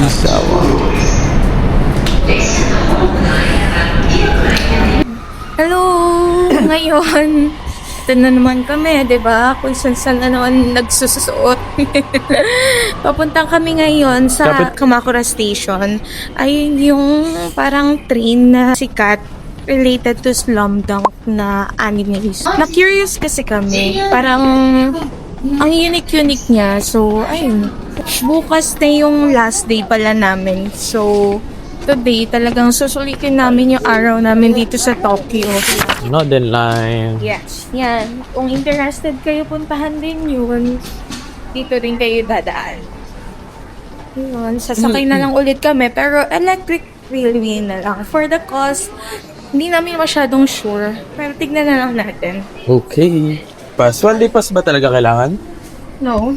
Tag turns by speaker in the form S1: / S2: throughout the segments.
S1: Fujisawa.
S2: Hello! Ngayon, ito na naman kami, diba? Kung saan na naman nagsusuot. Papuntang kami ngayon sa Kamakura Station. Ay yung parang train na sikat related to Slam Dunk na anime. Na-curious kasi kami. Parang ang unique-unique niya. So, ayun. Bukas na yung last day pala namin. So, today talagang susulitin namin yung araw namin dito sa Tokyo.
S1: Northern Line.
S2: Yes, yan. Kung interested kayo, puntahan din yun. Dito rin kayo dadaan. Yun, sasakay na lang ulit kami. Pero electric railway na lang. For the cost, hindi namin masyadong sure. Pero tignan na lang natin.
S1: Okay. Pass. One day pass ba talaga kailangan?
S2: No?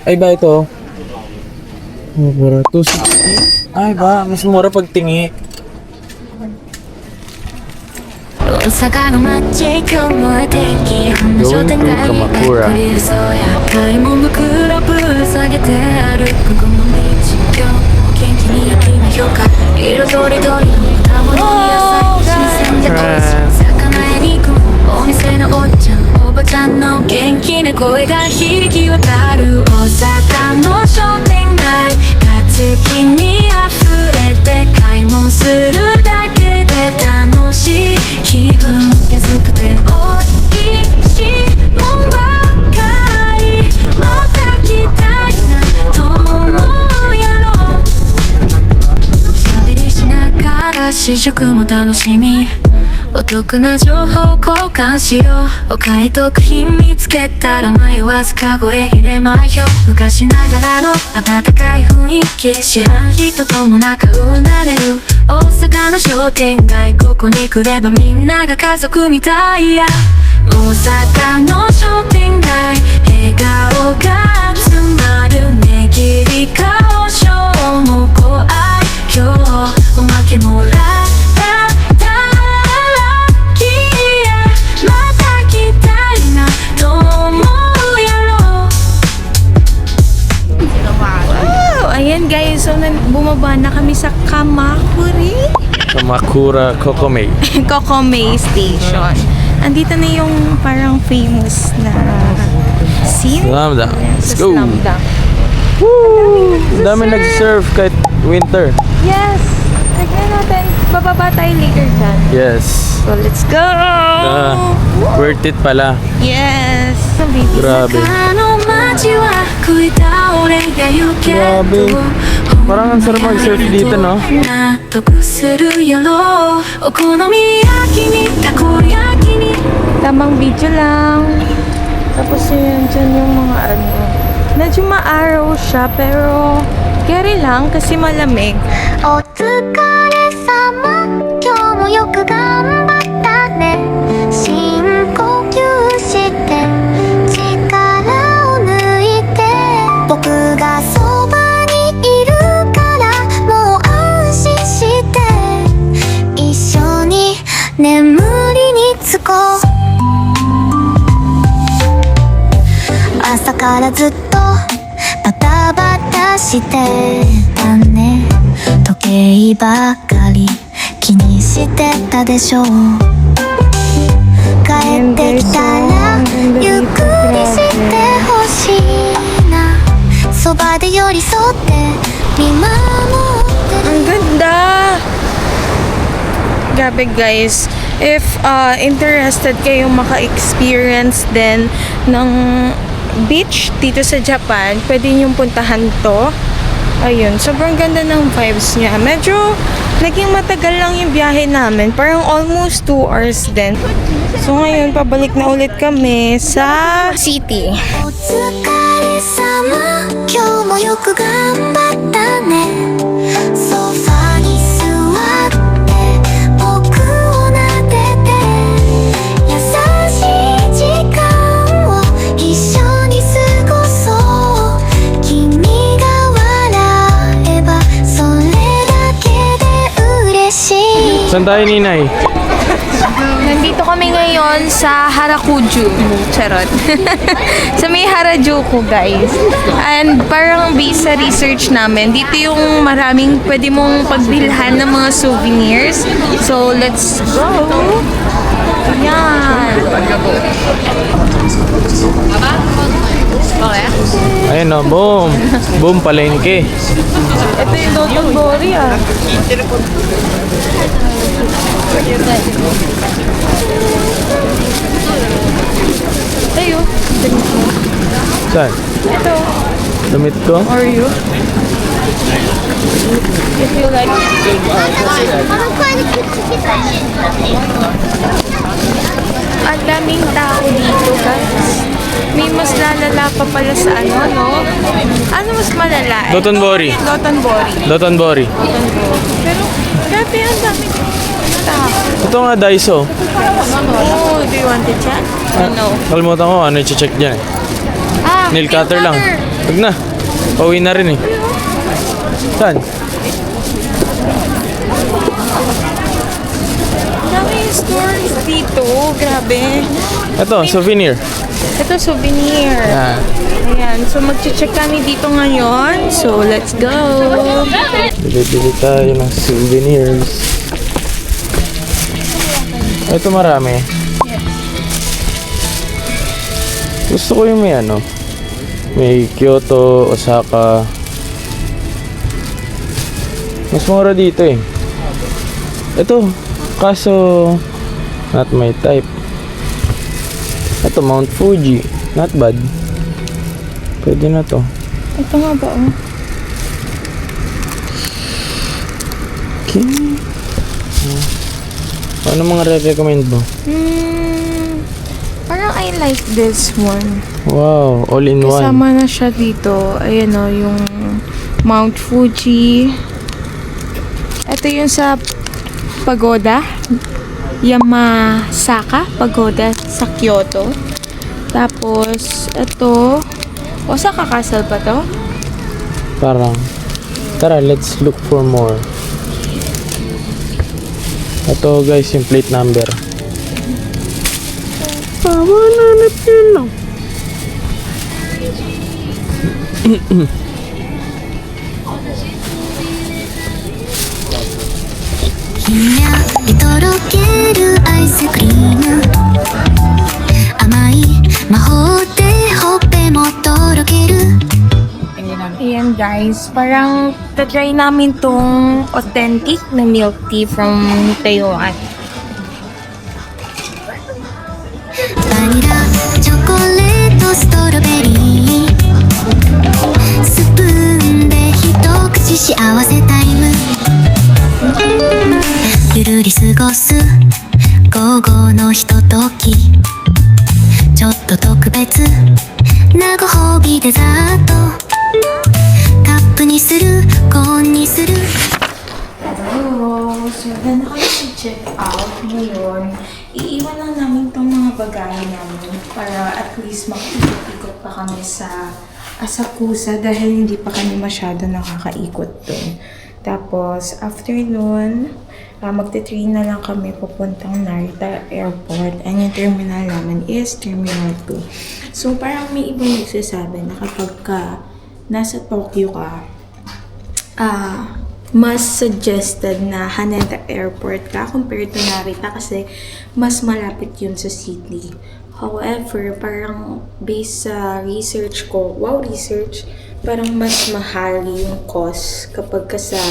S1: Ay ba ito? Mura. 260? Ay ba? Mas mura pag tingi.
S3: 大阪の街今日も天気本商店街に隠れるそうや買い物袋ぶら下げて歩くこの道今日も元気に焼きましょうか色とりどりの果物野菜新鮮で美味しい魚や肉お店のおっちゃんおばちゃんの元気な声が響き渡る大阪の商店街活気に溢れて買い物するだけで楽しい気分安くておいしいもんばかりまた来たいなと思うやろ喋りしながら試食も楽しみお得な情報交換しようお買い得品見つけたら迷わずカゴへ入れましょう昔ながらの温かい雰囲気知らん人とも仲良なれる大阪の商店街ここに来ればみんなが家族みたいや大阪の商店街笑顔が集まるねぎり顔ショーも怖い今日おまけもらったラッキーやまた来たいなと思うやろ
S2: Wow! Ayan guys, so bumaba na kami sa
S1: Kamakura Kokome.
S2: Kokome Station. Andito na yung parang famous na scene.
S1: Slam Dunk. Let's
S2: Sa
S1: go.
S2: Slam Dunk.
S1: Woo! Ang dami nag-surf kahit winter.
S2: Yes! Tignan natin. Bababa tayo later dyan.
S1: Yes.
S2: So, let's go!
S1: Worth it pala.
S2: Yes!
S1: Grabe. Grabe. Parang ang sarap mag-surf dito, no?
S2: Tamang video lang. Tapos yun, dyan yung mga ano. Medyo maaraw siya, pero carry lang kasi malamig.
S3: お疲れ様今日もよく頑張ったね深呼吸して力を抜いて僕がそばにいるからもう安心して一緒に眠りにつこう朝からずっとバタバタしてたね時計ばかり気にしてたでしょう帰ってきたらゆっくりしてほしいなそばで寄り添って見守ってる
S2: Ang ganda! Grabe guys, if interested kayong maka-experience din ng beach dito sa Japan, pwede niyong puntahan to. Ayun, sobrang ganda ng vibes niya. Medyo naging matagal lang yung biyahe namin. Parang almost 2 hours din. So ngayon, pabalik na ulit kami sa city.
S3: お疲れ様今日もよく頑張ったねソファに座って僕を撫でて優しい時間を一緒に過ごそう君が笑えばそれだけで嬉しい
S1: Saan tayo, Ninay?
S2: Nandito kami ngayon sa Harajuku. Charot. Sa may Harajuku, guys. And parang based sa research namin, dito yung maraming pwede mong pagbilhan ng mga souvenirs. So, let's go! Ayan.
S1: Ayun o, boom. Boom, palengke.
S2: Ito yung Doton Bori, ah. Tayo.
S1: Saan?
S2: Ito.
S1: Damit ko?
S2: Or you? If you like. Ang daming tao dito, guys. May mas lalala pa pala sa ano, no? Ano mas malala?
S1: Doton Bori.
S2: Doton Bori.
S1: Doton Bori.
S2: Pero, grabe, ang daming tao.
S1: Ito nga, Daiso.
S2: Oh, do you want to check? No.
S1: Kalimutan ko, ano i-check dyan eh.
S2: Ah,
S1: Nail cutter lang. Huwag na. Pauwi na rin eh. Saan?
S2: Daming stores dito. Grabe.
S1: Ito, souvenir.
S2: Ito, souvenir.
S1: Yan.
S2: Ayan. So, mag-check kami dito ngayon. So, let's go.
S1: Bili-bili tayo ng souvenirs. Ito marami. Gusto ko yung may ano. May Kyoto, Osaka. Mas mura dito eh. Ito, kaso not my type. Ito, Mount Fuji. Not bad. Pwede na to.
S2: Ito nga ba, oh?
S1: Okay. Ano mga re-recommend mo?
S2: Parang I like this one.
S1: Wow, all in one.
S2: Kasama na siya dito. Ayan o, yung Mount Fuji. Ito yung sa pagoda. Yamasaka Pagoda sa Kyoto. Tapos, ito. Osaka Castle pa to?
S1: Parang, tara, let's look for more. Ito guys, yung plate number. Pawananap yun lang.
S2: Ayan guys, parang tatry namin tong authentic na milk tea from Taiwan.
S3: バニラチョコレートストロベリースプーンで一口幸せタイムゆるり過ごす午後のひとときちょっと特別なご褒美デザートカップにするコーンにする
S2: Hello! So, then ako check out ngayon. Iiwan lang namin itong mga bagahe namin para at least makikot-ikot pa kami sa Asakusa dahil hindi pa kami masyado nakakaikot doon. Tapos, after nun, magte-train na lang kami papuntang Narita Airport. And yung terminal namin is Terminal 2. So, parang may ibang nagsasabi na kapag ka nasa Tokyo ka, mas suggested na Haneda Airport ka compared to Narita kasi mas malapit yun sa Sydney. However, parang based sa research ko, parang mas mahal yung cost kapag ka sa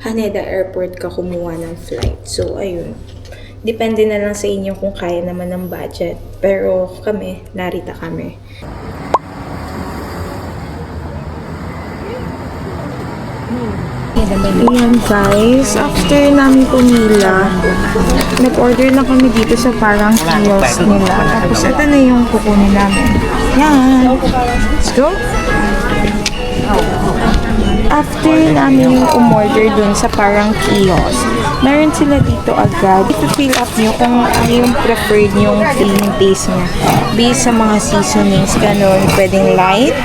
S2: Haneda Airport ka kumuha ng flight. So, ayun. Depende na lang sa inyo kung kaya naman ng budget. Pero kami, Narita kami. Ayan guys, after namin pumila, nag-order na kami dito sa parang kiosk nila. Tapos ito na yung kukunin namin. Yan! Let's go! After namin umorder dun sa parang kiosk, meron sila dito agad. I-fill up nyo kung ano yung preferred yung feeling taste nyo. Based sa mga seasonings, ganun. Pwedeng light,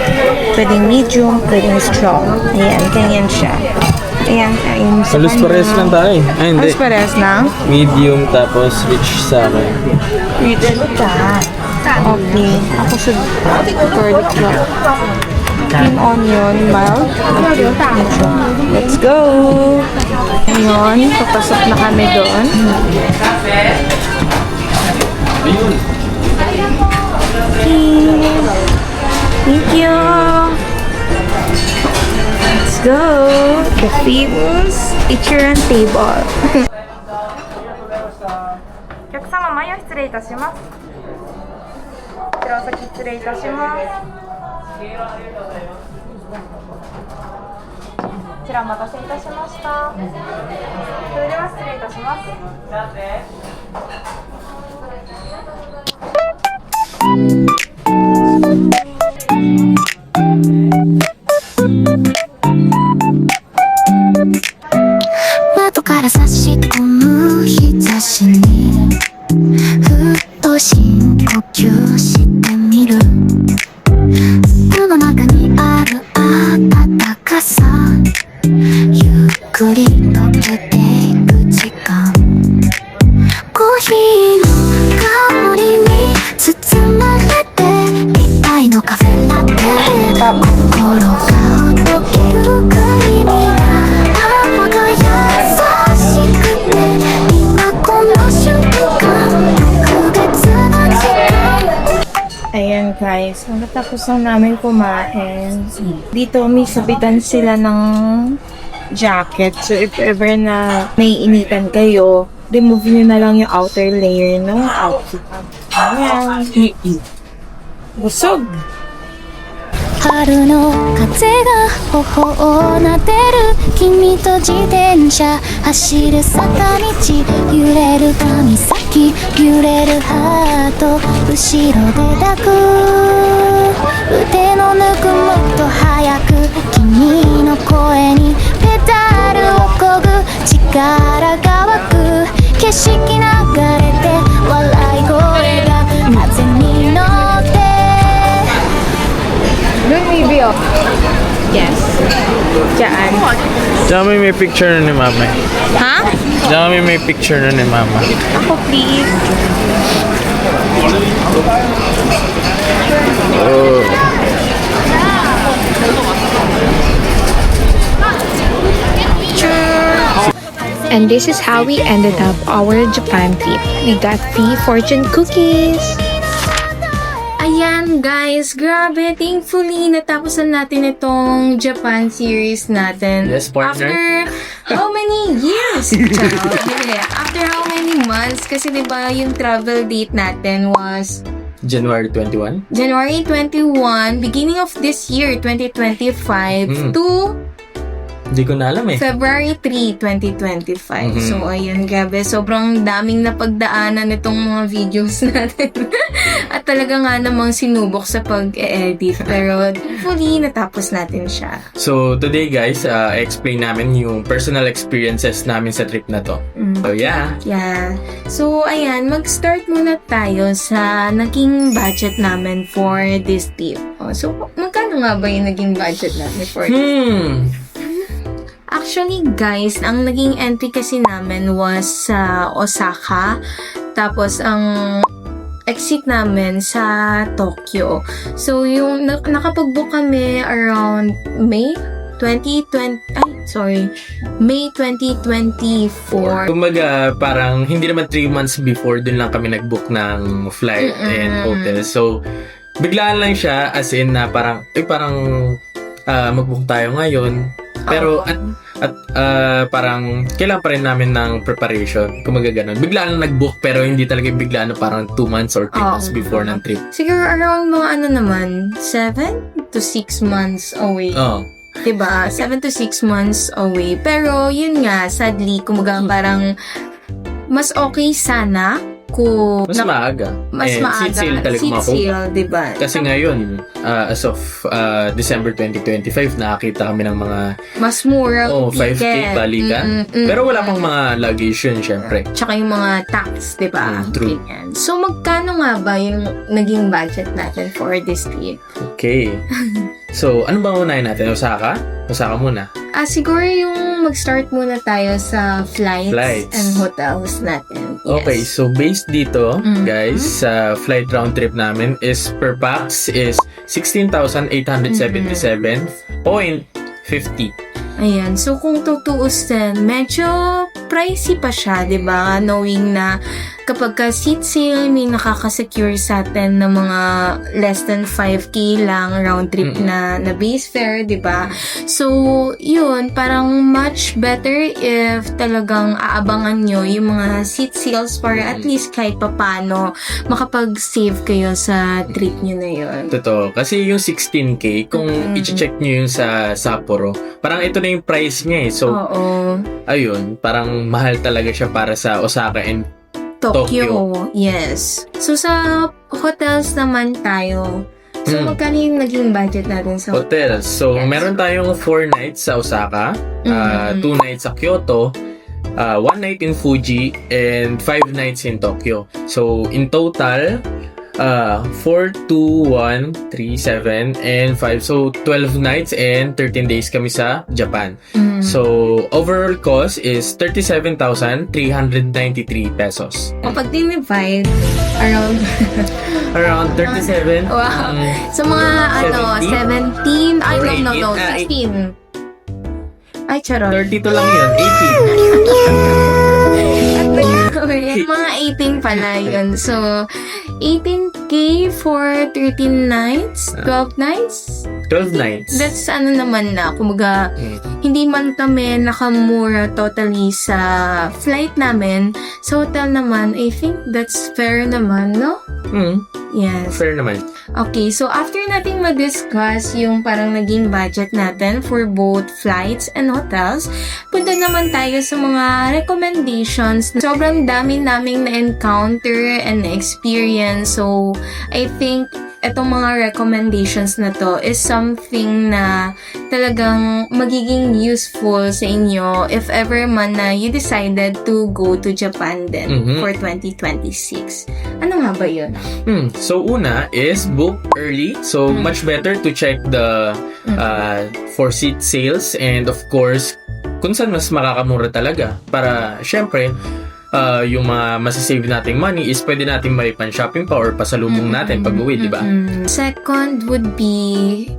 S2: pwedeng medium, pwedeng strong. Ayan, ganyan siya. Ayan, ayun. sa
S1: Halos
S2: kanya.
S1: parehas lang tayo. Ay, hindi.
S2: Halos parehas lang?
S1: Medium tapos rich sa akin.
S2: Okay. Ako sa garlic crab. Green onion, mild. Let's go! Ngayon, papasok na kami doon. Thank you! Let's go! The famous Ichiran table.
S4: お客様、前を失礼いたします。こちらお先失礼いたします。こちらお待たせいたしました。それでは失礼いたします。
S3: 窓から差し込む日差しにふっと深呼吸してみる世の中にある温かさゆっくり溶けていく時間コーヒーの香りに包まれて一杯のカフェラテ心がほどけるクリーミーな泡が優しくて今この瞬間特別な時間
S2: Ayan guys, matapos lang namin kumain. Dito may sabitan sila ng jacket. So if ever na naiinitan kayo, remove nyo na lang yung outer layer ng outfit. Ayan. Busog!
S3: 春の風が頬を撫でる君と自転車走る坂道揺れる髪先揺れるハート後ろで抱く腕のぬくもっと早く君の声にペダルをこぐ力が湧く景色流れて笑い声が風に乗って
S2: Doon may view. Yes. Diyan.
S1: Diyan may picture na ni mama.
S2: Ha?
S1: Diyan may picture na ni mama.
S2: Ako please.
S1: Oh.
S2: And this is how we ended up our Japan trip. We got 3 fortune cookies. Ayan guys, grabe, thankfully natapos na natin itong Japan series natin.
S1: Yes, partner.
S2: After how many years? After how many months? Kasi diba yung travel date natin was
S1: January 21?
S2: January 21, beginning of this year, 2025, to
S1: Hindi ko na alam eh.
S2: February 3, 2025. So, ayun, grabe. Sobrang daming napagdaanan itong mga videos natin. At talaga nga namang sinubok sa pag-edit. Pero, hopefully, natapos natin siya.
S1: So, today guys, explain namin yung personal experiences namin sa trip na to. So, yeah.
S2: Yeah. So, ayan, mag-start muna tayo sa naging budget namin for this trip. So, magkano nga ba yung naging budget namin for this? Actually, guys, ang naging entry kasi namin was sa Osaka. Tapos, ang exit namin sa Tokyo. So, yung nakapag-book kami around May 2024.
S1: Kumbaga, parang hindi naman 3 months before, dun lang kami nag-book ng flight and hotel. So, biglaan lang siya, as in na parang, mag-book tayo ngayon. Pero, parang, kailangan pa rin namin ng preparation. Kumaga ganun. Bigla lang nag-book, pero hindi talaga bigla na parang 2 months or 3 months before ng trip.
S2: Siguro around mga 7 to 6 months away.
S1: Oo.
S2: Diba? 7 to 6 months away. Pero, yun nga, sadly, kumaga parang mas okay sana kung
S1: Mas maaga.
S2: mas maaga.
S1: Seat sale talaga
S2: Seat
S1: makuha.
S2: sale, diba?
S1: Kasi ngayon, as of December 2025, nakakita kami ng mga
S2: Mas mura
S1: 5K balikan. Pero wala pang mga luggage yun, syempre.
S2: Tsaka yung mga tax, diba?
S1: True.
S2: Ganyan. So, magkano nga ba yung naging budget natin for this trip?
S1: Okay. So, ano ba unahin natin? Osaka? Osaka muna.
S2: Siguro yung mag-start muna tayo sa flights. And hotels natin. Yes.
S1: Okay, so based dito, guys, sa flight round trip namin is per pax is 16,877.50.
S2: Ayan. So, kung tutuusin, medyo pricey pa siya, di ba? Knowing na kapag ka seat sale, may nakaka-secure sa atin ng mga less than 5K lang round trip na base fare, di ba? So, yun, parang much better if talagang aabangan nyo yung mga seat sales para at least kahit papano makapag-save kayo sa trip nyo na yun.
S1: Totoo. Kasi yung 16K, kung i-check nyo yung sa Sapporo, parang ito na yung price niya eh. So, ayun, parang mahal talaga siya para sa Osaka and Tokyo.
S2: Yes. So, sa hotels naman tayo. So, magkano yung naging budget natin sa
S1: hotels? So, meron tayong 4 nights sa Osaka, 2 nights sa Kyoto, 1 night in Fuji, and 5 nights in Tokyo. So, in total, 4, 2, 1, 3, 7, and 5. So, 12 nights and 13 days kami sa Japan. So, overall cost is 37,393 pesos.
S2: Kapag dinivide, around
S1: Around 37.
S2: wow. Sa mga 17? Ay, no, 16. Ay, charot.
S1: 32 lang yun. 18.
S2: Mga 18 pala yun. So, 18K for 13 nights? 12 nights?
S1: 12 nights.
S2: That's naman na. Kumaga, hindi man kami nakamura totally sa flight namin. Sa hotel naman, I think that's fair naman, no? Yes.
S1: Fair naman.
S2: Okay, so after nating ma-discuss yung parang naging budget natin for both flights and hotels, punta naman tayo sa mga recommendations. Sobrang dami naming na-encounter and na-experience. So, I think etong mga recommendations na to is something na talagang magiging useful sa inyo if ever man na you decided to go to Japan din for 2026. Ano nga ba yun?
S1: So, una is book early. So, much better to check the for-seat sales and of course, kung saan mas makakamura talaga. Para, syempre, yung mga masasave nating money is pwede natin may pan-shopping pa or pasalubong natin pag-uwi, di ba?
S2: Second would be,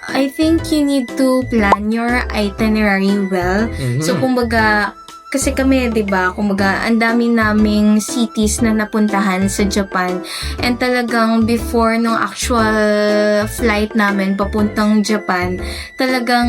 S2: I think you need to plan your itinerary well. So, kumbaga, kasi kami, di ba, kumbaga, ang dami naming cities na napuntahan sa Japan. And talagang before nung actual flight namin papuntang Japan, talagang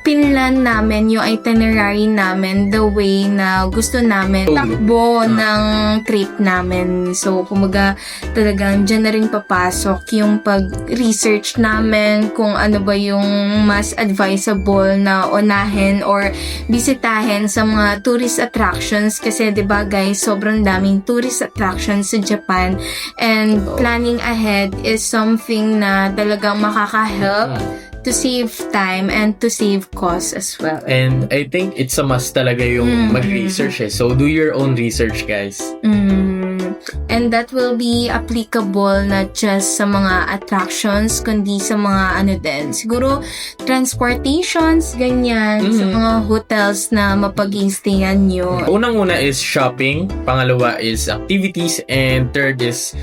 S2: pinlan namin yung itinerary namin the way na gusto namin takbo ng trip namin. So, kumaga, talagang dyan na rin papasok yung pag-research namin kung ano ba yung mas advisable na unahin or bisitahin sa mga tourist attractions. Kasi, di ba guys, sobrang daming tourist attractions sa Japan. And planning ahead is something na talagang makaka-help to save time and to save costs as well.
S1: And I think it's a must talaga yung mag-research eh. So, do your own research, guys.
S2: And that will be applicable not just sa mga attractions, kundi sa mga ano din. Siguro, transportations, ganyan, sa mga hotels na mapag-i-stayan nyo.
S1: Unang-una is shopping, pangalawa is activities, and third is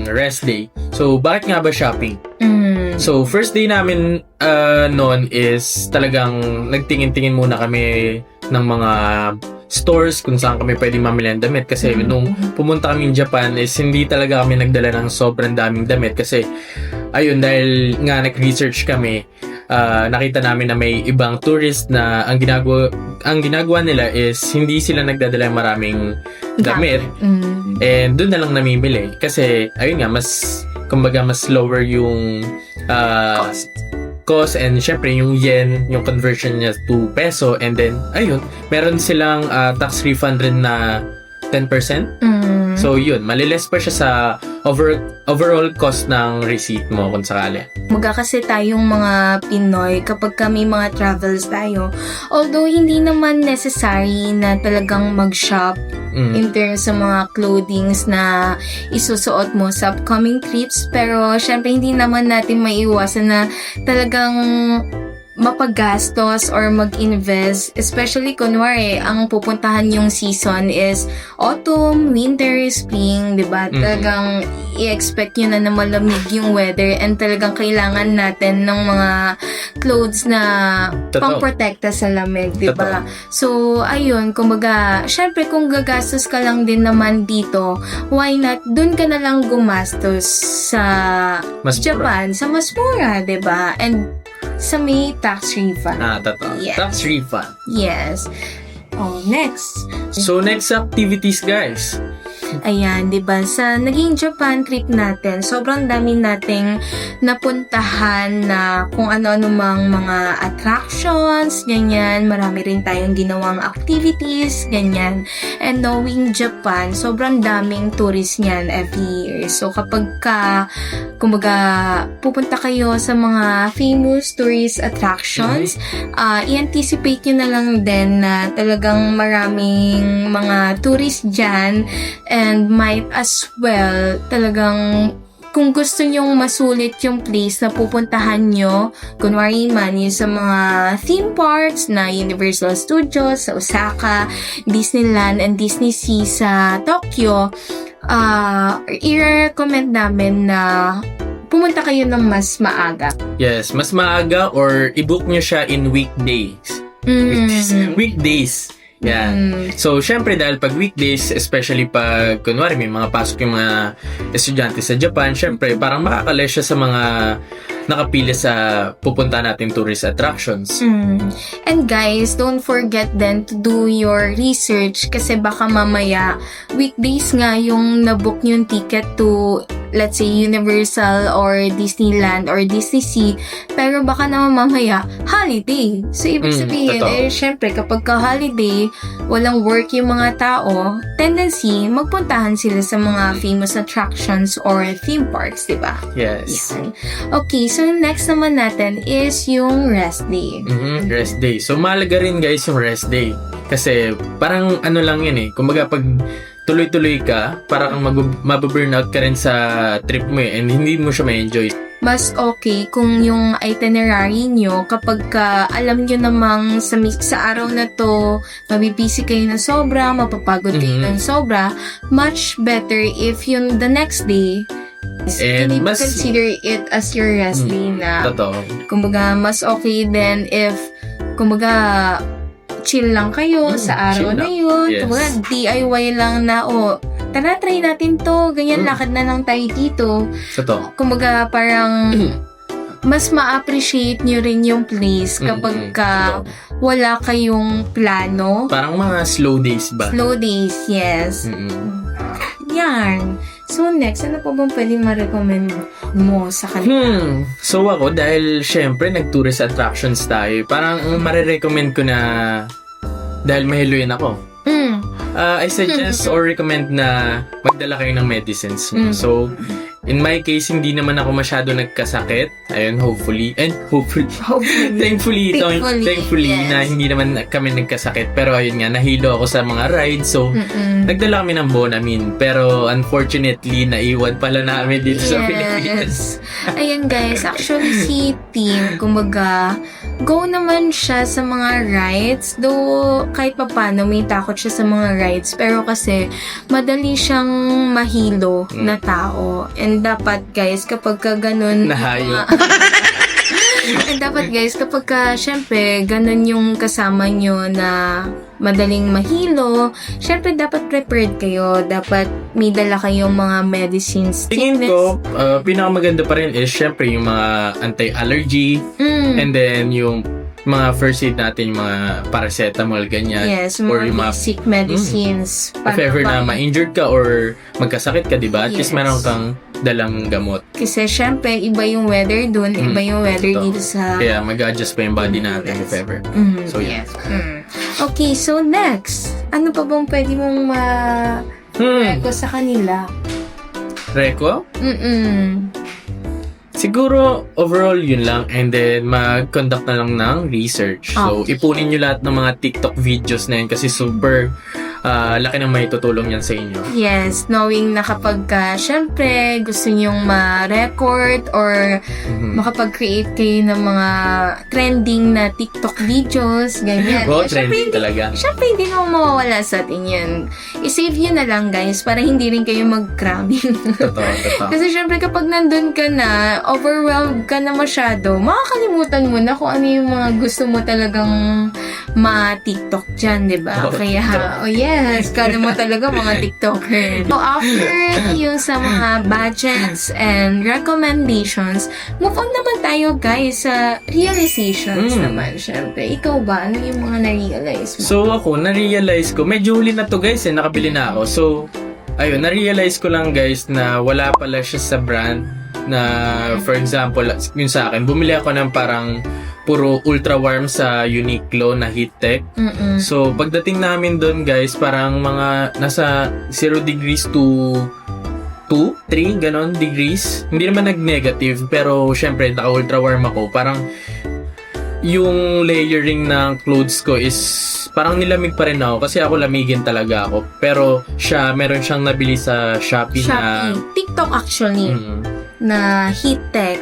S1: rest day. So, bakit nga ba shopping? So, first day namin noon is talagang nagtingin-tingin muna kami ng mga stores kung saan kami pwede mamili ng damit kasi nung pumunta kami in Japan is hindi talaga kami nagdala ng sobrang daming damit kasi ayun, dahil nga nag-research kami, nakita namin na may ibang tourist na ang ginagawa nila is hindi sila nagdadala ng maraming damit and doon na lang namimili kasi ayun nga, mas kumbaga mas lower yung cost and syempre yung yen, yung conversion niya to peso and then ayun, meron silang tax refund rin na 10%. So yun, maliles pa siya sa overall cost ng receipt mo kung sakali.
S2: Maga kasi tayong mga Pinoy kapag kami mga travels tayo, although hindi naman necessary na talagang mag-shop in terms sa mga clothings na isusuot mo sa upcoming trips, pero syempre hindi naman natin maiiwasan na talagang mapagastos or mag-invest, especially kunwari, ang pupuntahan yung season is autumn, winter, spring, diba? Talagang i-expect nyo na malamig yung weather and talagang kailangan natin ng mga clothes na
S1: Totoo.
S2: pang-protekta sa lamig, diba?
S1: Totoo.
S2: So, ayun, kumbaga, syempre kung gagastos ka lang din naman dito, why not, dun ka na lang gumastos sa
S1: Mas mura.
S2: Japan, sa mas mura, diba? And sa may tax refund.
S1: Totoo.
S2: Yes.
S1: Tax refund.
S2: Yes. Oh, next.
S1: So, next activities, guys.
S2: Ayan, 'di ba? Sa naging Japan trip natin, sobrang dami nating napuntahan na kung ano-ano mang mga attractions, ganyan. Marami rin tayong ginawang activities, ganyan. And knowing Japan, sobrang daming tourist niyan every year. So kapag kumbaga pupunta kayo sa mga famous tourist attractions, i-anticipate nyo na lang din na talagang maraming mga tourist dyan. And might as well, talagang kung gusto nyong masulit yung place na pupuntahan nyo, kunwari man yung sa mga theme parks na Universal Studios sa Osaka, Disneyland, and Disney Sea sa Tokyo, i-recommend namin na pumunta kayo ng mas maaga.
S1: Yes, mas maaga or i-book nyo siya in weekdays. Weekdays. Yan. So, syempre dahil pag weekdays, especially pag, kunwari, may mga pasok yung mga estudyante sa Japan, syempre, parang makakala siya sa mga nakapila sa pupunta nating tourist attractions.
S2: And guys, don't forget then to do your research kasi baka mamaya, weekdays nga yung nabook yung ticket to, let's say, Universal or Disneyland or Disney Sea, pero baka naman mamaya, holiday. So, ibig sabihin,
S1: totoo.
S2: syempre, kapag ka-holiday, walang work yung mga tao, tendency, magpuntahan sila sa mga famous attractions or theme parks, diba?
S1: Yes.
S2: Yan. Okay, so next naman natin is yung rest day.
S1: Rest day. So, mahalaga rin guys yung rest day. Kasi, parang ano lang yun eh. Kumbaga, pag tuloy-tuloy ka, parang mababurnout ka rin sa trip mo eh. And hindi mo siya ma-enjoy.
S2: Mas okay kung yung itinerary nyo, kapag alam nyo namang sa araw na to, mabibisi kayo ng sobra, mapapagod kayo ng sobra, much better if yung the next day,
S1: And
S2: you need
S1: mas-
S2: to consider it as your rest day na.
S1: Totoo.
S2: Kumbaga, mas okay then if, kumbaga, chill lang kayo sa araw
S1: chill
S2: na
S1: lang.
S2: yun.
S1: Yes.
S2: Kumbaga, DIY lang na, tara, try natin to. Ganyan, lakad na lang tayo dito.
S1: Totoo.
S2: Kumbaga, parang mas ma-appreciate nyo rin yung place kapag wala kayong plano.
S1: Parang mga slow days ba?
S2: Slow days, yes. Yan. So, next, ano pa bang pwedeng ma-recommend mo sa kanila?
S1: So ako, dahil syempre nag-tourist attractions tayo, parang ang marirecommend ko na, dahil mahiluin ako, I suggest or recommend na magdala kayo ng medicines mo. So, in my case, hindi naman ako masyado nagkasakit. Ayun, hopefully. Thankfully,
S2: yes.
S1: na hindi naman kami nagkasakit. Pero ayun nga, nahilo ako sa mga rides. So, nagdala kami ng Bonamine. Pero unfortunately, naiwan pala namin dito sa Pilipinas.
S2: Ayan guys, actually si Tim, kumbaga, go naman siya sa mga rides. Though, kahit pa paano, may takot siya sa mga rides. Pero kasi, madali siyang mahilo na tao. And dapat guys, kapag ka ganun...
S1: Nahayop.
S2: And dapat guys, kapag ka, syempre, ganun yung kasama nyo na madaling mahilo, syempre dapat prepared kayo. Dapat may dala kayong mga medicines.
S1: Tingin ko, pinakamaganda pa rin is syempre yung mga anti-allergy and then yung mga first aid natin, yung mga paracetamol, ganyan.
S2: Yes,
S1: or
S2: mga
S1: yung mga
S2: basic medicines.
S1: if ever na ma-injured ka or magkasakit ka, diba? At least meron kang dalang gamot.
S2: Kasi syempre, iba yung weather dun, iba yung weather
S1: Totoo.
S2: dito sa...
S1: Kaya mag-adjust pa yung body natin if ever. So, yeah.
S2: Okay, so next, ano pa bang pwede mong ma-reco sa kanila?
S1: Reco?
S2: Mm-mm.
S1: Siguro, overall, yun lang. And then, mag-conduct na lang ng research. So, ipunin nyo lahat ng mga TikTok videos na yun kasi super laki ng may tutulong yan sa inyo.
S2: Yes, knowing na kapag syempre gusto nyong ma-record or makapag-create kayo ng mga trending na TikTok videos, ganyan.
S1: Oo,
S2: Syempre,
S1: trending talaga.
S2: Syempre, hindi naman mawawala sa atin yan. I-save nyo na lang, guys, para hindi rin kayo mag-cramming.
S1: Totoo.
S2: Kasi syempre, kapag nandun ka na, overwhelmed ka na masyado, makakalimutan mo na kung ano yung mga gusto mo talagang ma-TikTok dyan, di ba? Kaya, yes, kala mo talaga mga TikToker. So, after yung sa mga budgets and recommendations, move on naman tayo, guys, sa realizations naman, syempre. Ikaw ba? Ano yung mga na-realize mo?
S1: So ako, na-realize ko, medyo huli na to guys nakabili na ako. So, ayun, na-realize ko lang guys na wala pala siya sa brand na, for example, yun sa akin, bumili ako ng parang puro ultra warm sa Uniqlo na heat tech. So, pagdating namin doon guys, parang mga nasa 0 degrees to 2, 3, ganon degrees. Hindi naman nag-negative, pero syempre, naka-ultra warm ako. Parang yung layering ng clothes ko is parang nilamig pa rin ako kasi ako lamigin talaga ako. Pero siya, meron siyang nabili sa Shopee na...
S2: TikTok actually, na heat tech.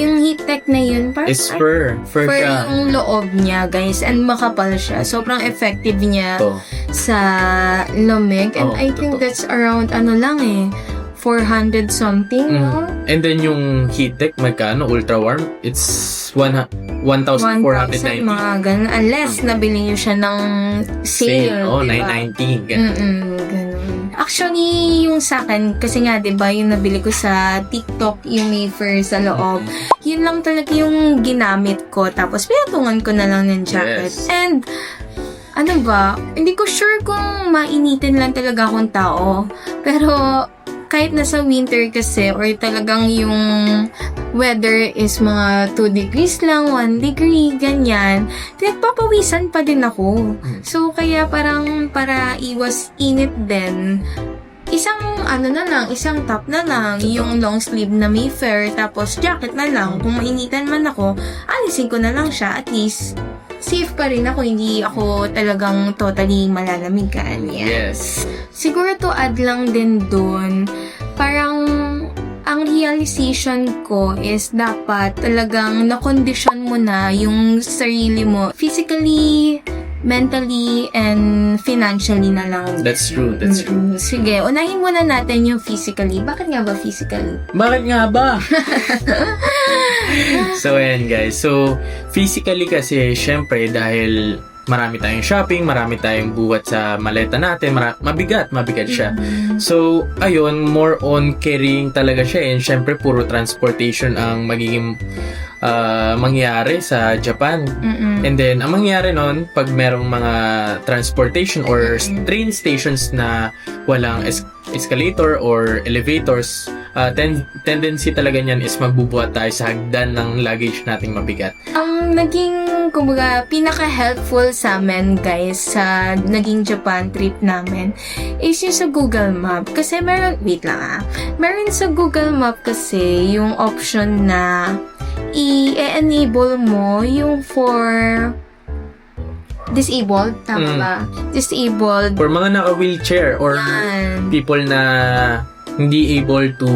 S2: Yung heat tech na yun, parang
S1: is fur. Fur siya.
S2: yung loob niya, guys. And makapal siya. Sobrang effective niya sa lamig. And I think that's around, 400 something, no?
S1: And then yung heat tech, magkano? Ultra warm? It's 1,490.
S2: Mga ganun. Unless nabili niyo siya ng sale.
S1: Oh,
S2: diba?
S1: 990. Ganun.
S2: Ganun. Actually, yung sa akin, kasi nga, diba, yung nabili ko sa TikTok, yung may fur sa loob, yun lang talaga yung ginamit ko. Tapos, pinatungan ko na lang ng jacket.
S1: Yes.
S2: And, hindi ko sure kung mainitin lang talaga akong tao. Pero, kahit nasa winter kasi or talagang yung weather is mga 2 degrees lang, 1 degree, ganyan, pinagpapawisan pa din ako. So, kaya parang para iwas init din, isang top na lang, yung long sleeve na may fur, tapos jacket na lang. Kung mainitan man ako, alisin ko na lang siya. At least, safe pa rin ako, hindi ako talagang totally malalamigan.
S1: Yes.
S2: Siguro to add lang din dun, parang ang realization ko is dapat talagang na-condition mo na yung sarili mo physically, mentally, and financially na lang.
S1: That's true.
S2: Sige, unahin muna natin yung physically. Bakit nga ba physically?
S1: So, ayan guys. So, physically kasi, syempre, dahil marami tayong shopping, marami tayong buhat sa maleta natin, mabigat siya. So, ayun, more on carrying talaga siya. And syempre, puro transportation ang magiging mangyari sa Japan. And then, ang mangyari nun, pag merong mga transportation or train stations na walang escalator or elevators, tendency talaga niyan is magbubuhat tayo sa hagdan ng luggage nating mabigat.
S2: Ang naging, kumbaga, pinaka-helpful sa amin, guys, sa naging Japan trip namin, is yung sa Google Map. Kasi meron sa Google Map kasi yung option na i-enable mo yung for disabled, tama ba? Disabled.
S1: For mga naka-wheelchair or people na hindi able to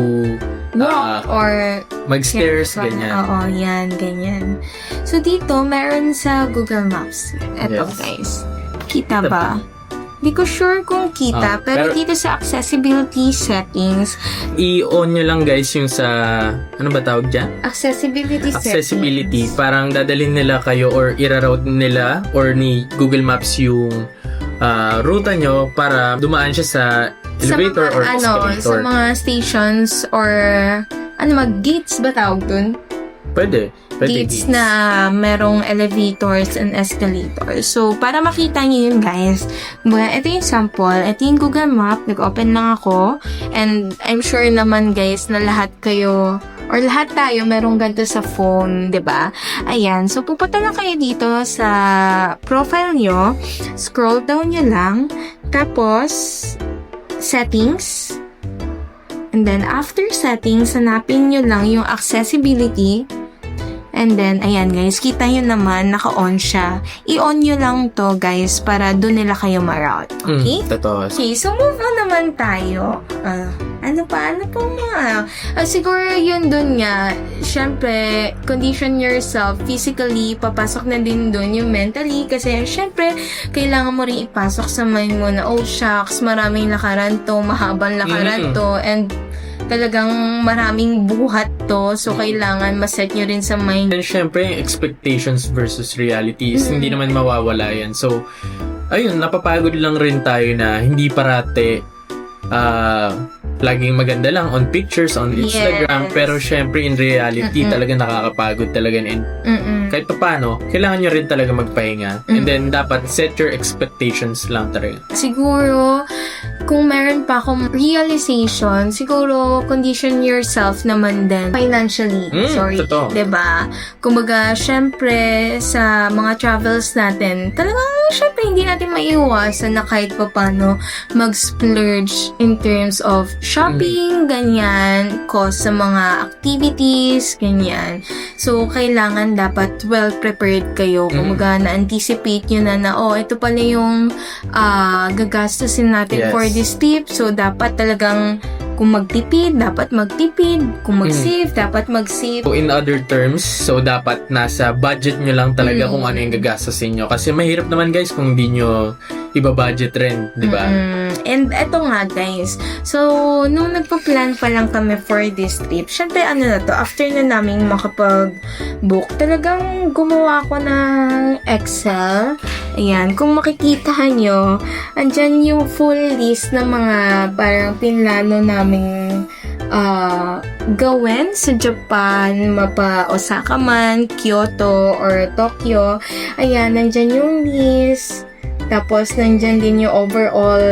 S2: walk or
S1: mag-stairs, ganyan.
S2: Oo, yan, ganyan. So, dito, meron sa Google Maps. Eto, guys. Kita ba? Hindi ko sure kung kita, pero dito sa accessibility settings,
S1: i-on nyo lang guys yung sa, ano ba tawag dyan?
S2: Accessibility settings.
S1: Parang dadalhin nila kayo or iraroute nila or ni Google Maps yung ruta nyo para dumaan siya sa elevator or escalator.
S2: Sa mga stations or gates ba tawag dun?
S1: Pwede
S2: Gates na merong elevators and escalators. So, para makita nyo yun, guys, ito yung sample. Ito yung Google Map. Nag-open lang ako. And I'm sure naman, guys, na lahat kayo or lahat tayo merong ganito sa phone, 'di ba? Ayan. So, pupunta lang kayo dito sa profile nyo. Scroll down nyo lang. Tapos, settings. And then, after settings, hanapin nyo lang yung accessibility. And then, ayan guys, kita nyo naman, naka-on siya. I-on nyo lang to guys, para doon nila kayo ma-route. Okay?
S1: Totoo.
S2: Okay, so move on naman tayo. Ano pa mga? Siguro yun dun nga, syempre, condition yourself physically, papasok na din dun yung mentally, kasi syempre, kailangan mo rin ipasok sa mind mo na, oh shucks, maraming lakaran to, mahabang lakaran to, and talagang maraming buhat to, so kailangan maset nyo rin sa mind.
S1: And syempre, yung expectations versus reality is hindi naman mawawala yan. So, ayun, napapagod lang rin tayo na hindi parate laging maganda lang on pictures, on Instagram.
S2: Yes.
S1: Pero syempre, in reality, talaga nakakapagod talaga. And kahit pa paano, kailangan nyo rin talaga magpahinga. And then, dapat set your expectations lang talaga.
S2: Siguro, kung meron pa akong realization, siguro condition yourself naman din financially.
S1: Totoo.
S2: Diba? Kumbaga, syempre, sa mga travels natin, talagang syempre hindi natin maiiwasan na kahit pa paano mag-splurge in terms of shopping, ganyan, cost sa mga activities, ganyan. So, kailangan dapat well-prepared kayo. Kumbaga, na-anticipate nyo na oh, ito pala yung gagastusin natin for this trip. So, dapat talagang kung magtipid, dapat magtipid. Kung mag-save, dapat mag-save.
S1: So, in other terms, so dapat nasa budget nyo lang talaga kung ano yung gagastusin nyo. Kasi mahirap naman guys kung hindi nyo iba-budget rin, di ba?
S2: And eto nga guys, so nung nagpa-plan pa lang kami for this trip, syempre ano na to, after na namin makapag-book, talagang gumawa ako ng Excel. Ayan, kung makikita nyo, andyan yung full list ng mga parang pinlano naming gawin sa Japan, mapa Osaka man, Kyoto, or Tokyo. Ayan, nandyan yung list. Tapos, nandyan din yung overall,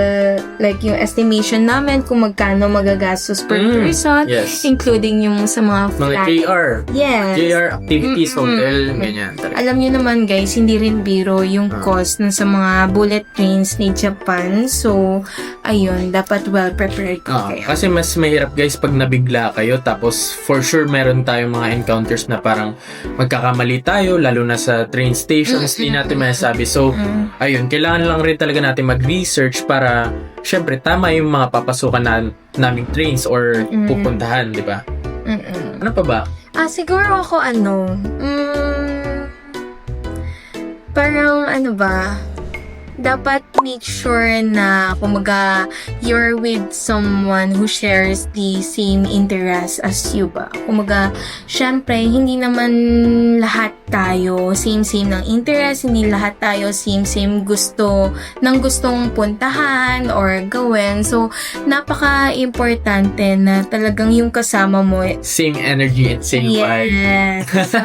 S2: like yung estimation namin kung magkano magagastos per person, including yung sa mga flight.
S1: Mga JR.
S2: Yes.
S1: JR activities, hotel, ganyan. Talaga.
S2: Alam nyo naman guys, hindi rin biro yung cost ng sa mga bullet trains ni Japan. So, ayun, dapat well-prepared kayo.
S1: Kasi mas mahirap guys pag nabigla kayo, tapos for sure meron tayong mga encounters na parang magkakamali tayo, lalo na sa train stations, hindi natin masasabi. So, ayun, kailangan lang rin talaga natin mag-research para syempre tama yung mga papasukan naming trains or pupuntahan, di ba? Ano pa ba?
S2: Siguro ako parang ano ba, dapat make sure na kumaga you're with someone who shares the same interest as you ba. Kumaga, syempre, hindi naman lahat tayo same ng interest, hindi lahat tayo same gustong puntahan or gawin. So, napaka-importante na talagang yung kasama mo.
S1: Same energy and same vibe.
S2: Yes.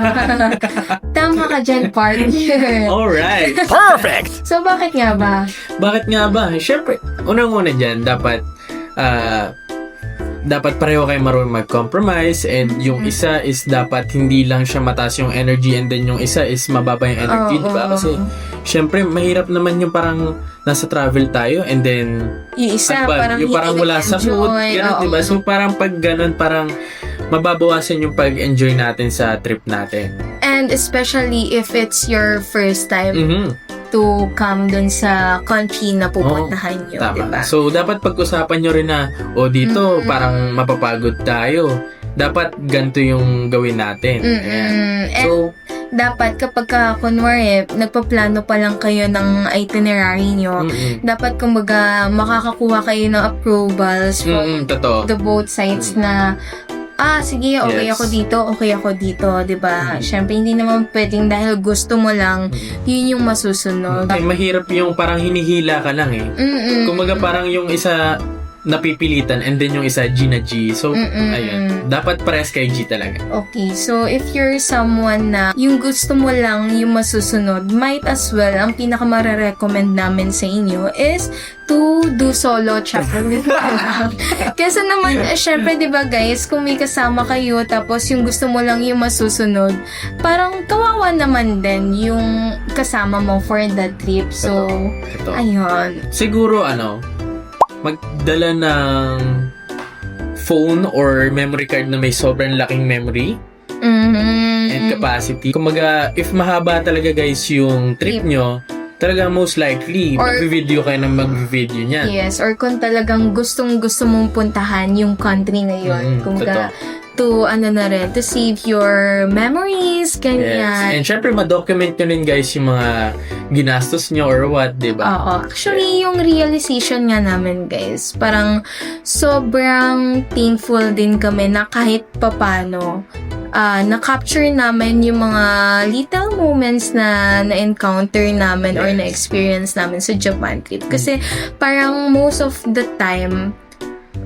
S2: Tama ka dyan, partner.
S1: Alright.
S5: Perfect!
S2: So, bakit nga ba?
S1: Bakit nga ba? Siyempre, unang-una dyan, dapat pareho kayo marunong mag-compromise, and yung isa is dapat hindi lang siya mataas yung energy, and then yung isa is mababa yung energy, diba? Kasi, syempre, mahirap naman yung parang nasa travel tayo, and then
S2: Yung isa, parang
S1: yung parang wala sa mood, gano'n, diba? So, parang pag gano'n, parang mababawasan yung pag-enjoy natin sa trip natin.
S2: And especially if it's your first time to come dun sa country na pupuntahan nyo,
S1: tama.
S2: diba?
S1: So, dapat pag-usapan nyo rin na, dito, parang mapapagod tayo. Dapat ganito yung gawin natin. Ayan. So,
S2: dapat kapag kunwari, nagpaplano pa lang kayo ng itinerary nyo, dapat kumbaga makakakuha kayo ng approvals from
S1: totoo.
S2: the both sides na sige, okay ako dito, diba? Siyempre, hindi naman pwedeng dahil gusto mo lang, yun yung masusunod.
S1: Ay, mahirap yung parang hinihila ka lang eh. Kumaga parang yung isa napipilitan, and then yung isa G na G. So, ayun. Dapat parehas kay G talaga.
S2: Okay, so if you're someone na yung gusto mo lang yung masusunod, might as well, ang pinaka-recommend namin sa inyo is to do solo travel. Kasi naman, syempre, di ba guys, kung may kasama kayo, tapos yung gusto mo lang yung masusunod, parang kawawa naman din yung kasama mo for that trip. So,
S1: Ito.
S2: ayun.
S1: Siguro, magdala ng phone or memory card na may sobrang laking memory. and capacity. Kumaga, if mahaba talaga guys yung trip nyo, talaga most likely,
S2: Or-
S1: mag-video kayo ng mag-video niyan.
S2: Yes, or kung talagang gustong-gusto mong puntahan yung country na yun. Kumbaga, to to save your memories,
S1: Yes.
S2: ganyan.
S1: And syempre, ma-document nyo rin guys yung mga ginastos nyo or what, diba?
S2: Oo. Actually, yung realization nga namin, guys, parang sobrang thankful din kami na kahit papano, na-capture namin yung mga little moments na na-encounter namin or na-experience namin sa Japan trip. Kasi parang most of the time,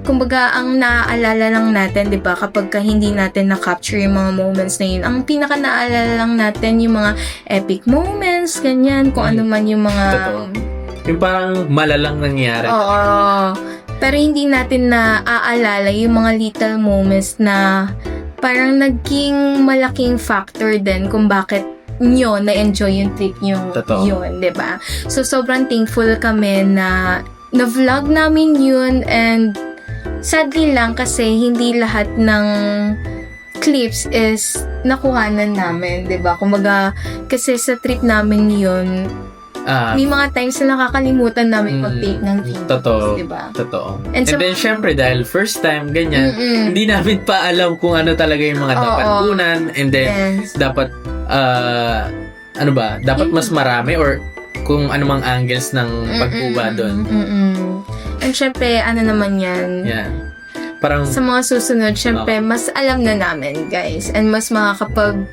S2: kumbaga, ang naaalala lang natin, di ba, kapag ka hindi natin na-capture yung mga moments na yun, ang pinaka-naalala lang natin yung mga epic moments, ganyan, kung ano man yung mga...
S1: Totoo. Yung parang malalang nangyari.
S2: Oo. Pero hindi natin naaalala yung mga little moments na parang naging malaking factor din kung bakit nyo na-enjoy yung trip nyo
S1: Totoo.
S2: yun, di ba? So, sobrang thankful kami na na-vlog namin yun, and sadly lang kasi hindi lahat ng clips is nakuhanan namin, 'di ba? Kumbaga, kasi sa trip namin yun, may mga times na nakakalimutan namin mag-take ng videos,
S1: Totoo.
S2: 'di ba?
S1: Totoo.
S2: And
S1: And
S2: so-
S1: then, syempre, dahil first time, ganyan,
S2: Mm-mm.
S1: hindi namin pa alam kung ano talaga yung mga dapat
S2: Oo.
S1: kunan. And then,
S2: Yes.
S1: dapat, dapat mas marami or kung anumang angles ng pagkuha doon.
S2: And syempre, ano naman yan,
S1: Yan. Parang
S2: sa mga susunod, syempre, mas alam na namin, guys. And mas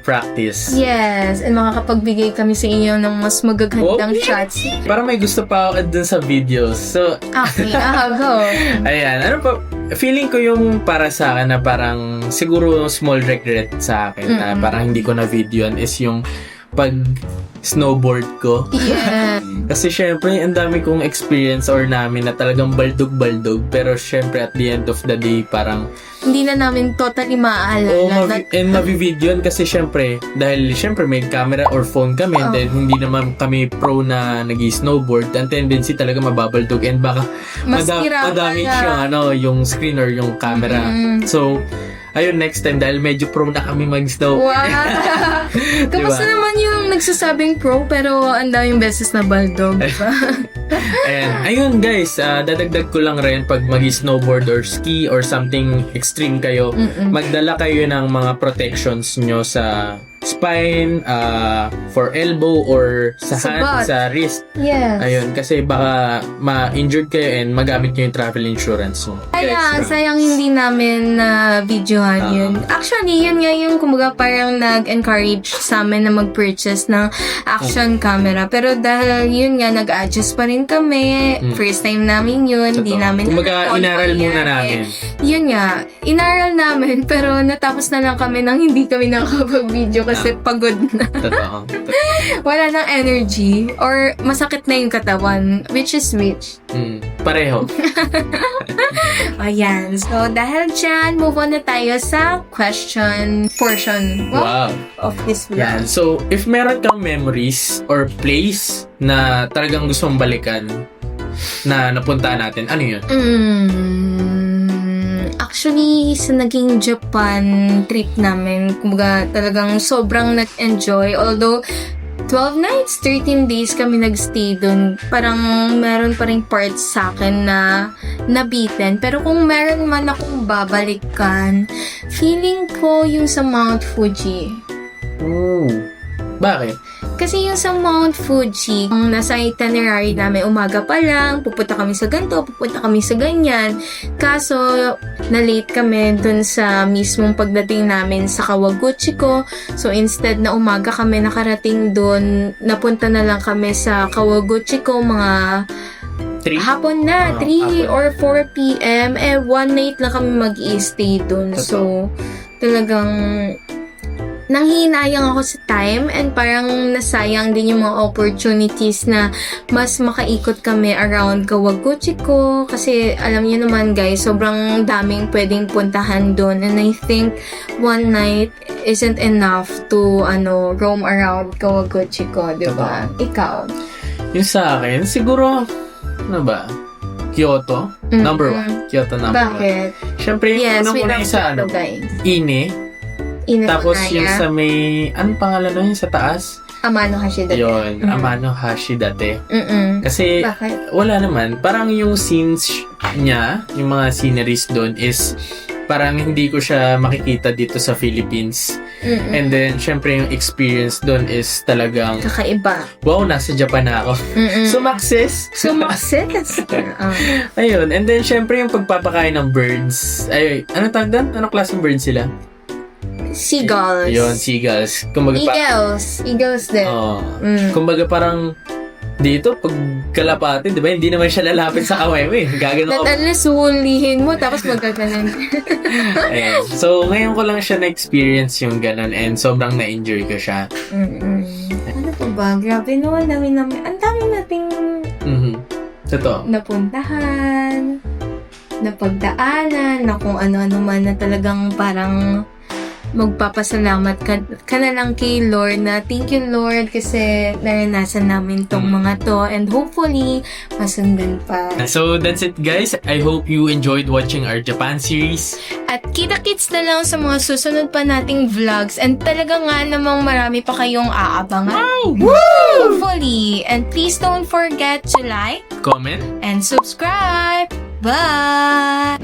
S1: practice.
S2: yes, and makakapagbigay kami sa inyo ng mas magagandang
S1: Oh.
S2: shots.
S1: Parang may gusto pa ako dun sa videos. So,
S2: Okay, go.
S1: ayan. Ano pa, feeling ko yung para sa akin na parang siguro small regret sa akin na parang hindi ko na videoan is yung pag snowboard ko.
S2: Yeah.
S1: Kasi syempre, ang dami kong experience or namin na talagang baldog-baldog. Pero syempre, at the end of the day, parang
S2: Hindi na namin totally maaalala.
S1: and mabivideoan kasi syempre, dahil syempre may camera or phone kami, and then hindi naman kami pro na nag-snowboard, ang tendency talaga mababaldog and baka
S2: Mas hirapan
S1: madamage
S2: na.
S1: yung screen or yung camera. So, ayun, next time, dahil medyo pro na kami mag-snowboard.
S2: Wow! Kamusta
S1: Diba?
S2: naman yung nagsasabing pro pero ang daming beses na baldog, diba?
S1: And ayun guys, dadagdag ko lang rin pag mag-snowboard or ski or something extreme kayo, magdala kayo ng mga protections nyo sa spine, for elbow or sa
S2: Sa
S1: hand,
S2: butt.
S1: sa wrist.
S2: Yes.
S1: Ayun, kasi baka ma-injured kayo and magamit nyo yung travel insurance mo.
S2: Kaya,
S1: Guys,
S2: sayang hindi namin na videohan yun. Actually, yun nga yung kumbaga parang nag-encourage sa amin na mag-purchase ng action camera. Pero dahil yun nga, nag-adjust pa rin kami. First time namin yun. Hindi
S1: totoo.
S2: namin
S1: Kumbaga,
S2: alam
S1: inaral
S2: kung
S1: muna
S2: nangyari.
S1: namin.
S2: Yun nga, inaral namin pero natapos na lang kami nang hindi kami nakakapag-video kasi pagod na.
S1: Totoo.
S2: Wala nang energy or masakit na yung katawan, which is which.
S1: Pareho.
S2: Ayan. So, dahil dyan, move on na tayo sa question portion
S1: Wow.
S2: of this
S1: Yan.
S2: vlog.
S1: So, if meron kang memories or place na talagang gusto mong balikan na napuntahan natin, ano yun?
S2: Actually, sa naging Japan trip namin, kumbaga talagang sobrang nag-enjoy. Although, 12 nights, 13 days kami nag-stay dun. Parang meron pa rin parts sa akin na nabitin. Pero kung meron man akong babalikan, feeling ko yung sa Mount Fuji.
S1: Ooh. Bakit?
S2: Kasi yung sa Mount Fuji, ang nasa itinerary namin, umaga pa lang, pupunta kami sa ganito, pupunta kami sa ganyan. Kaso, na-late kami dun sa mismong pagdating namin sa Kawaguchiko. So, instead na umaga kami nakarating dun, napunta na lang kami sa Kawaguchiko mga
S1: 3?
S2: hapon na, 3 or 4 p.m. One night lang kami mag-i-stay dun. So, talagang nanghihinayang ako sa time and parang nasayang din yung mga opportunities na mas makaikot kami around Kawaguchiko kasi alam niyo naman guys, sobrang daming pwedeng puntahan doon and I think one night isn't enough to roam around Kawaguchiko, di ba? Ikaw?
S1: Yung sa akin, siguro, ano ba? Kyoto? Number 1. Kyoto number 1.
S2: Bakit?
S1: Siyempre,
S2: Yes, we
S1: unang-una
S2: love
S1: yung sa
S2: Kyoto, guys.
S1: Ine. Tapos
S2: Inunaya.
S1: yung sa may, anong pangalan nun yung sa taas?
S2: Amano Hashida.
S1: Yun, Amano Hashi dati.
S2: Mm-mm.
S1: Kasi,
S2: Bakit?
S1: wala naman. Parang yung scenes niya, yung mga sceneries doon is parang hindi ko siya makikita dito sa Philippines.
S2: Mm-mm.
S1: And then, syempre yung experience doon is talagang,
S2: Kakaiba.
S1: wow, nasa Japan na ako.
S2: Mm-mm.
S1: Sumakses!
S2: Sumakses.
S1: Ayun, and then syempre yung pagpapakain ng birds. Ay, ano tawag doon? Anong klaseng birds sila?
S2: Seagulls.
S1: Yun, seagulls. Kumbaga
S2: Eagles. Eagles din.
S1: Oh.
S2: Mm.
S1: Kumbaga parang dito, pag kalapati, di ba, hindi naman siya lalapit sa kamay mo eh. Gagano
S2: That
S1: ka.
S2: unless hulihin mo, tapos magkaganan.
S1: Ayun. So, ngayon ko lang siya na-experience yung ganun and sobrang na-enjoy ko siya.
S2: Mm-mm. Ano pa ba? Grabe no, ang dami ang dami nating
S1: Mhm. Totoo.
S2: napuntahan, napagdaanan, na kung ano-ano man na talagang parang magpapasalamat ka na lang kay Lord na thank you Lord kasi naranasan namin tong mga to and hopefully masundan pa.
S1: So, that's it guys. I hope you enjoyed watching our Japan series.
S2: At kita-kits na lang sa mga susunod pa nating vlogs and talaga nga namang marami pa kayong aabangan. Hopefully! And please don't forget to like
S1: Comment.
S2: and subscribe. Bye!